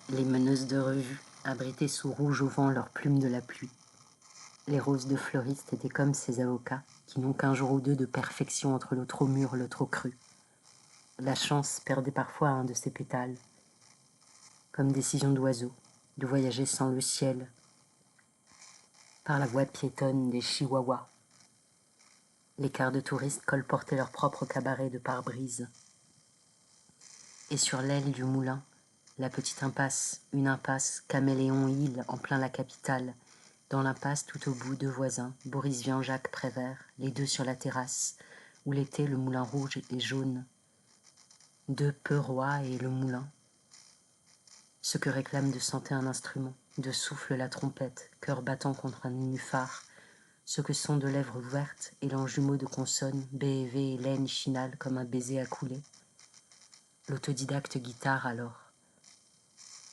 Les meneuses de revue, abritées sous rouge au vent leurs plumes de la pluie. Les roses de fleuristes étaient comme ces avocats qui n'ont qu'un jour ou deux de perfection entre le trop mûr, le trop cru. La chance perdait parfois un de ses pétales, comme décision d'oiseau, de voyager sans le ciel, par la voie piétonne des chihuahuas. Les quarts de touristes colportaient leur propre cabaret de pare-brise. Et sur l'aile du moulin, la petite impasse, une impasse, caméléon-île en plein la capitale. Dans l'impasse, tout au bout, deux voisins, Boris Vian-Jacques Prévert, les deux sur la terrasse, où l'été le moulin rouge et jaune. Deux peu rois et le moulin. Ce que réclame de santé un instrument, de souffle la trompette, cœur battant contre un nénuphar. Ce que sont de lèvres ouvertes, élan jumeaux de consonnes, B et V et laine chinale comme un baiser à couler. L'autodidacte guitare alors.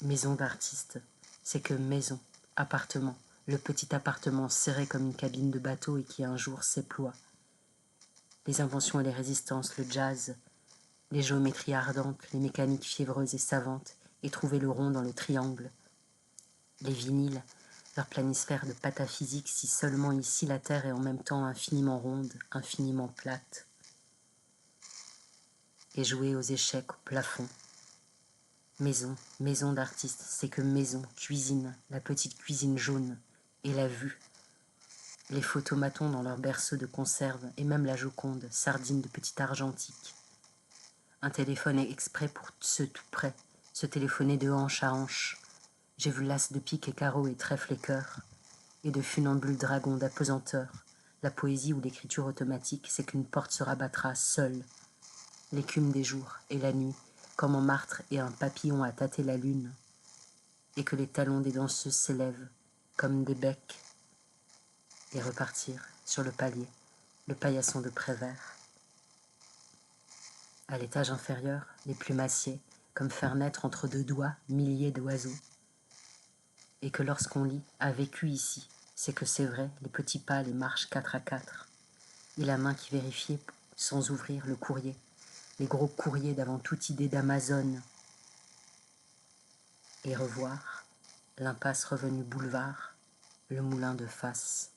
Maison d'artiste, c'est que maison, appartement, le petit appartement serré comme une cabine de bateau et qui un jour s'éploie. Les inventions et les résistances, le jazz, les géométries ardentes, les mécaniques fiévreuses et savantes, et trouver le rond dans le triangle. Les vinyles, leur planisphère de pataphysique, si seulement ici la terre est en même temps infiniment ronde, infiniment plate. Et jouer aux échecs au plafond. Maison, maison d'artiste, c'est que maison, cuisine, la petite cuisine jaune, et la vue. Les photomatons dans leur berceau de conserve, et même la Joconde, sardine de petit argentique. Un téléphone est exprès pour ceux tout près, se téléphoner de hanche à hanche. J'ai vu l'as de pique et carreaux et trèfle et cœur, et de funambules dragons d'apesanteur. La poésie ou l'écriture automatique, c'est qu'une porte se rabattra seule. L'écume des jours et la nuit, comme en martre et un papillon à tâter la lune, et que les talons des danseuses s'élèvent comme des becs, et repartir sur le palier, le paillasson de Prévert. À l'étage inférieur, les plumassiers, comme faire naître entre deux doigts milliers d'oiseaux, et que lorsqu'on lit « a vécu ici », c'est que c'est vrai, les petits pas, les marches 4 à 4, et la main qui vérifiait sans ouvrir le courrier, les gros courriers d'avant toute idée d'Amazone, et revoir l'impasse revenue boulevard, le moulin de face.